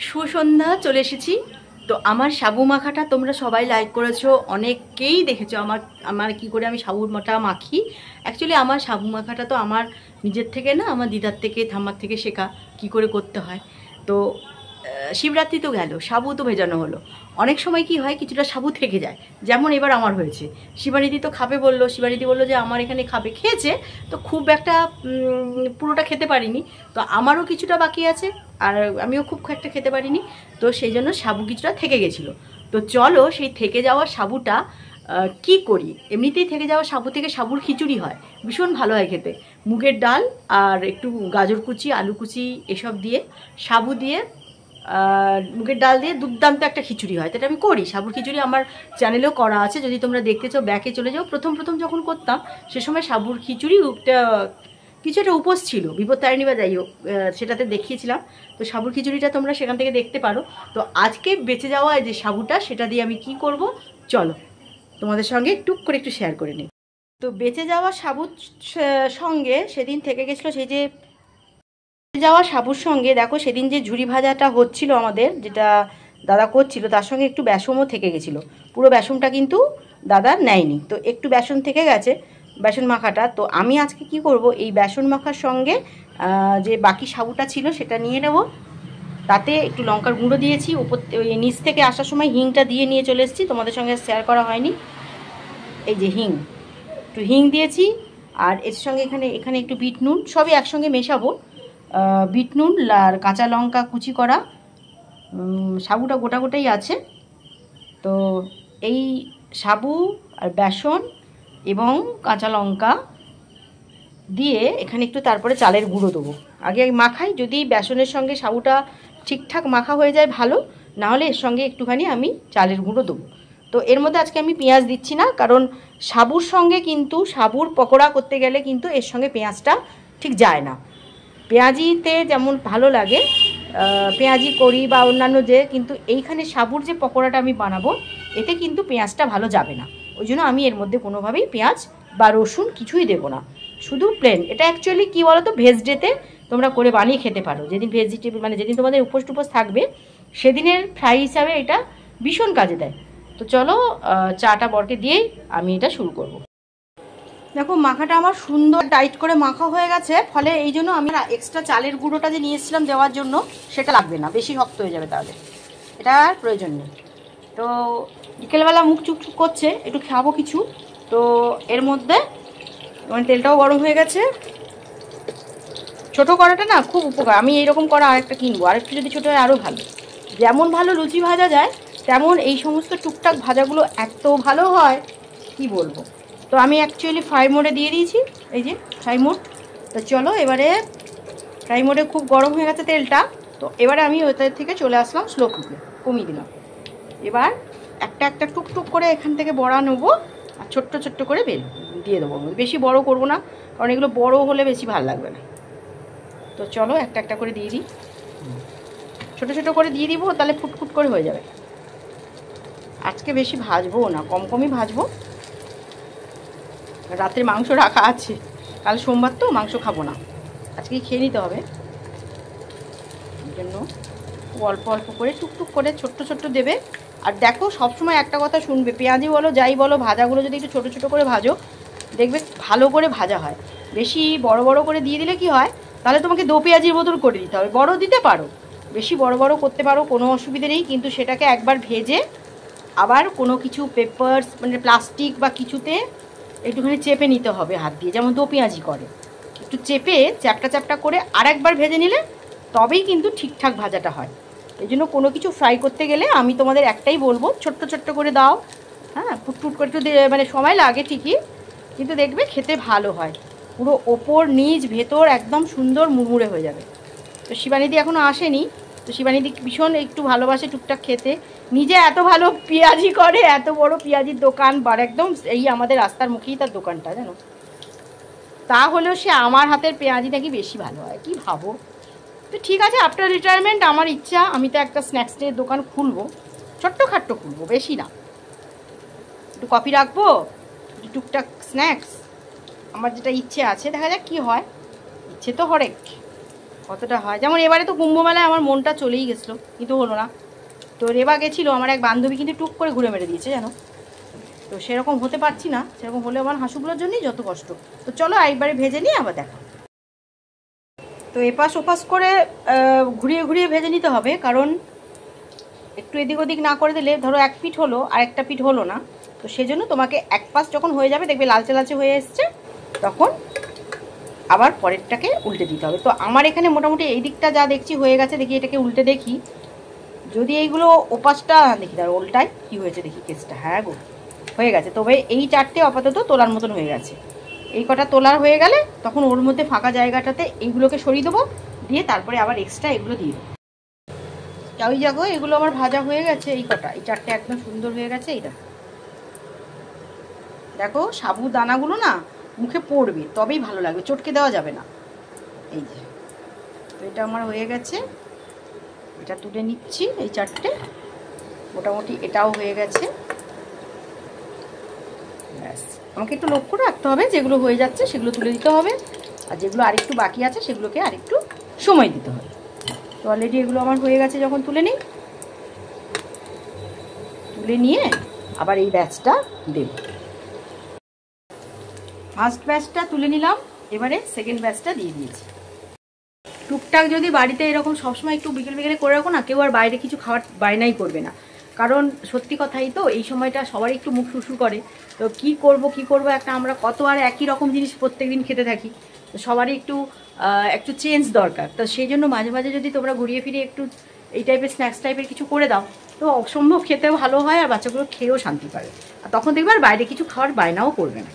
সুসন্ধ্যা চলে এসেছি। তো আমার সাবু মাখাটা তোমরা সবাই লাইক করেছো, অনেকেই দেখেছো আমার কি করে আমি সাবু মাখা মাখি। অ্যাকচুয়ালি আমার সাবু মাখাটা তো আমার নিজের থেকে না, আমার দিদার থেকে ঠাম্মার থেকে শেখা কি করে করতে হয়। তো শিবরাত্রি তো গেল, সাবু তো ভেজানো হলো। অনেক সময় কি হয়, কিছুটা সাবু থেকে যায়, যেমন এবার আমার হয়েছে। শিবানিদি তো খাবে বললো, শিবানিদি বললো যে আমার এখানে খাবে, খেয়েছে। তো খুব একটা পুরোটা খেতে পারিনি, তো আমারও কিছুটা বাকি আছে, আর আমিও খুব একটা খেতে পারিনি। তো সেই জন্য সাবু কিছুটা থেকে গেছিলো। তো চলো সেই থেকে যাওয়া সাবুটা কি করি। এমনিতেই থেকে যাওয়া সাবু থেকে সাবুর খিচুড়ি হয়, ভীষণ ভালো হয় খেতে। মুগের ডাল আর একটু গাজর কুচি, আলু কুচি এসব দিয়ে, সাবু দিয়ে, মুগের ডাল দিয়ে দুর্দান্ত একটা খিচুড়ি হয়। এটা আমি করি, সাবুর খিচুড়ি আমার চ্যানেলেও করা আছে, যদি তোমরা দেখতে চাও ব্যাকে চলে যাও। প্রথম যখন করতাম সে সময় সাবুর খিচুড়ি কিছু একটা উপোস ছিল, বিপত্তারিণী বা যাই হোক, সেটাতে দেখিয়েছিলাম। তো সাবুর খিচুড়িটা তোমরা সেখান থেকে দেখতে পারো। তো আজকে বেঁচে যাওয়া যে সাবুটা, সেটা দিয়ে আমি কি করব চলো তোমাদের সঙ্গে টুক করে একটু শেয়ার করে নিই। তো বেঁচে যাওয়া সাবুর সঙ্গে সেদিন থেকে গেছিলো, সেই যে যাওয়া সাবুর সঙ্গে দেখো সেদিন যে ঝুরি ভাজাটা হচ্ছিল আমাদের, যেটা দাদা করছিল, তার সঙ্গে একটু বেসনও থেকে গেছিলো। পুরো বেসনটা কিন্তু দাদা নেয়নি, তো একটু বেসন থেকে গেছে, বেসন মাখাটা। তো আমি আজকে কি করব, এই বেসন মাখার সঙ্গে যে বাকি সাবুটা ছিল সেটা নিয়ে নেব। তাতে একটু লঙ্কার গুঁড়ো দিয়েছি, উপর ওই নিচ থেকে আসার সময় হিংটা দিয়ে নিয়ে চলে এসেছি, তোমাদের সঙ্গে শেয়ার করা হয়নি। এই যে হিং, একটু হিং দিয়েছি। আর এর সঙ্গে এখানে একটু বিট নুন, সবই একসঙ্গে মেশাবো। বিট নুন আর কাঁচা লঙ্কা কুচি করা, সাবুটা গোটাই আছে। তো এই সাবু আর বেসন এবং কাঁচা লঙ্কা দিয়ে এখানে একটু তারপরে চালের গুঁড়ো দেবো। আগে মাখাই, যদি বেসনের সঙ্গে সাবুটা ঠিকঠাক মাখা হয়ে যায় ভালো, নাহলে এর সঙ্গে একটুখানি আমি চালের গুঁড়ো দেবো। তো এর মধ্যে আজকে আমি পেঁয়াজ দিচ্ছি না, কারণ সাবুর সঙ্গে কিন্তু, সাবুর পকোড়া করতে গেলে কিন্তু এর সঙ্গে পেঁয়াজটা ঠিক যায় না। পেঁয়াজিতে যেমন ভালো লাগে, পেঁয়াজি করি বা অন্যান্য যে, কিন্তু এইখানে সাবুর যে পকোড়াটা আমি বানাবো, এতে কিন্তু পেঁয়াজটা ভালো যাবে না। ওই জন্য আমি এর মধ্যে কোনোভাবেই পেঁয়াজ বা রসুন কিছুই দেবো না, শুধু প্লেন। এটা অ্যাকচুয়ালি কী বলো তো, ভেজ ডেতে তোমরা করে বানিয়ে খেতে পারো, যেদিন ভেজিটেবল মানে যেদিন তোমাদের উপোস টুপোস থাকবে, সেদিনের ফ্রাই হিসাবে এটা ভীষণ কাজে দেয়। তো চলো চাটা বরকে দিয়েই আমি এটা শুরু করব। দেখো মাখাটা আমার সুন্দর টাইট করে মাখা হয়ে গেছে, ফলে এই জন্য আমি এক্সট্রা চালের গুঁড়োটা যে নিয়ে এসেছিলাম দেওয়ার জন্য, সেটা লাগবে না, বেশি শক্ত হয়ে যাবে তাহলে, এটা আর প্রয়োজন নেই। তো বিকেলবেলা মুখ চুকচুক করছে, একটু খাবো কিছু। তো এর মধ্যে মানে তেলটাও গরম হয়ে গেছে। ছোটো কড়াটা না খুব উপকার, আমি এইরকম কড়া আরেকটা কিনবো, আরেকটু যদি ছোটো হয় আরও ভালো। যেমন ভালো লুচি ভাজা যায়, তেমন এই সমস্ত টুকটাক ভাজাগুলো এত ভালো হয় কি বলবো। তো আমি অ্যাকচুয়ালি ফ্রাই মোডে দিয়ে দিয়েছি, এই যে ফ্রাই মোড। তো চলো এবারে ফ্রাই মোডে খুব গরম হয়ে গেছে তেলটা, তো এবারে আমি ওটার থেকে চলে আসলাম স্লো কুকে, কমিয়ে দিলাম। এবার একটা টুকটুক করে এখান থেকে বড়া নেবো, আর ছোট্ট করে দিয়ে দেবো। বেশি বড় করব না, কারণ এগুলো বড় হলে বেশি ভালো লাগবে না। তো চলো একটা করে দিয়ে দিই, ছোট করে দিয়ে দিব, তাহলে ফুটফুট করে হয়ে যাবে। আজকে বেশি ভাজবো না, কমই ভাজবো। রাতের মাংস রাখা আছে, কাল সোমবার তো মাংস খাবো না, আজকেই খেয়ে নিতে হবে। এই জন্য অল্প করে টুকটুক করে ছোট্ট দেবে। আর দেখো সবসময় একটা কথা শুনবে, পেঁয়াজি বলো যাই বলো, ভাজাগুলো যদি একটু ছোটো করে ভাজো, দেখবে ভালো করে ভাজা হয়। বেশি বড় করে দিয়ে দিলে কি হয়, তাহলে তোমাকে দো পেঁয়াজির বোতল করে দিতে হবে। বড় দিতে পারো, বেশি বড় করতে পারো, কোনো অসুবিধে নেই, কিন্তু সেটাকে একবার ভেজে আবার কোনো কিছু পেপারস মানে প্লাস্টিক বা কিছুতে একটুখানি চেপে নিতে হবে হাত দিয়ে, যেমন দো পেঁয়াজি করে, একটু চেপে চ্যাপটা করে আরেকবার ভেজে নিলে তবেই কিন্তু ঠিকঠাক ভাজাটা হয়। এই জন্য কোনো কিছু ফ্রাই করতে গেলে আমি তোমাদের একটাই বলবো, ছোট্ট করে দাও। হ্যাঁ, ফুটফুট করে একটু মানে সময় লাগে ঠিকই, কিন্তু দেখবে খেতে ভালো হয়, পুরো ওপর নিচ ভেতর একদম সুন্দর মুড়মুড়ে হয়ে যাবে। তো শিবানিদি এখনও আসেনি, তো শিবানিদি ভীষণ একটু ভালোবাসে টুকটাক খেতে, নিজে এত ভালো পেঁয়াজি করে, এত বড় পেঁয়াজির দোকান, বার একদম এই আমাদের রাস্তার মুখেই তার দোকানটা, জানো। তা হলেও সে আমার হাতের পেঁয়াজি নাকি বেশি ভালো হয়, কি ভাবো। তো ঠিক আছে, আফটার রিটায়ারমেন্ট আমার ইচ্ছা, আমি তো একটা স্ন্যাক্সের দোকান খুলবো, ছোট্টখাট্টো খুলবো, বেশি না। একটু কফি রাখবো, একটু টুকটাক স্ন্যাক্স, আমার যেটা ইচ্ছে আছে, দেখা যাক কি হয়। ইচ্ছে তো কতটা হয়। যেমন এবারে তো কুম্ভ মেলায় আমার মনটা চলেই গেছিলো, কিন্তু হলো না। তো রেবা গেছিলো, আমার এক বান্ধবী কিন্তু টুক করে ঘুরে মেরে দিয়েছে জানো। তো সেরকম হতে পারছি না, সেরকম হলে আমার হাঁসুগুলোর জন্যই যত কষ্ট। তো চলো একবারে ভেজে নিয়ে আবার দেখো। তো এপাশ ওপাশ করে ঘুরিয়ে ঘুরিয়ে ভেজে নিতে হবে, কারণ একটু এদিক ওদিক না করে দিলে ধরো এক পিঠ হলো আর একটা পিঠ হলো না। তো সেজন্য তোমাকে এক পাশ যখন হয়ে যাবে, দেখবে লালচে লালচে হয়ে এসছে, তখন আবার পরেরটাকে উল্টে দিতে হবে। তো আমার এখানে মোটামুটি এই দিকটা যা দেখছি হয়ে গেছে। দেখি এটাকে উল্টে দেখি, যদি এইগুলো ওপাশটা দেখি তার উল্টায় কি হয়েছে দেখি কেসটা। হ্যাঁ গো, হয়ে গেছে। তবে এই চারটে আপাতত তোলার মতন হয়ে গেছে। এই কটা তোলার হয়ে গেলে তখন ওর মধ্যে ফাঁকা জায়গাটাতে এইগুলোকে সরিয়ে দেবো, দিয়ে তারপরে আবার এক্সট্রা এগুলো দিয়ে দেবো। ওই দেখো এগুলো আমার ভাজা হয়ে গেছে, এই কটা, এই চারটে একদম সুন্দর হয়ে গেছে। এইটা দেখো, সাবু দানাগুলো না মুখে পড়বে, তবেই ভালো লাগবে, চটকে দেওয়া যাবে না। এই যে, তো এটা আমার হয়ে গেছে, এটা তুলে নিচ্ছি। এই চারটে মোটামুটি এটাও হয়ে গেছে। ব্যাস, আমাকে একটু লক্ষ্য রাখতে হবে, যেগুলো হয়ে যাচ্ছে সেগুলো তুলে দিতে হবে, আর যেগুলো আরেকটু বাকি আছে সেগুলোকে আরেকটু সময় দিতে হবে। তো অলরেডি এগুলো আমার হয়ে গেছে, যখন তুলে নিই, তুলে নিয়ে আবার এই ব্যাচটা দেব। ফার্স্ট ব্যাচটা তুলে নিলাম, এবারে সেকেন্ড ব্যাচটা দিয়ে দিয়েছি। টুকটাক যদি বাড়িতে এরকম সবসময় একটু বিকেল বিকেলে করে রাখো না, কেউ আর বাইরে কিছু খাওয়ার বায়নাই করবে না। কারণ সত্যি কথাই তো, এই সময়টা সবারই একটু মুখ শুশু করে। তো কি করব একটা, আমরা কত আর একই রকম জিনিস প্রত্যেকদিন খেতে থাকি। তো সবারই একটু চেঞ্জ দরকার। তো সেই জন্য মাঝে মাঝে যদি তোমরা ঘুরিয়ে ফিরিয়ে একটু এই টাইপের স্ন্যাক্স টাইপের কিছু করে দাও, তো অসম্ভব খেতেও ভালো হয়, আর বাচ্চাগুলো খেয়েও শান্তি পাবে। আর তখন দেখবে আর বাইরে কিছু খাওয়ার বায়নাও করবে না।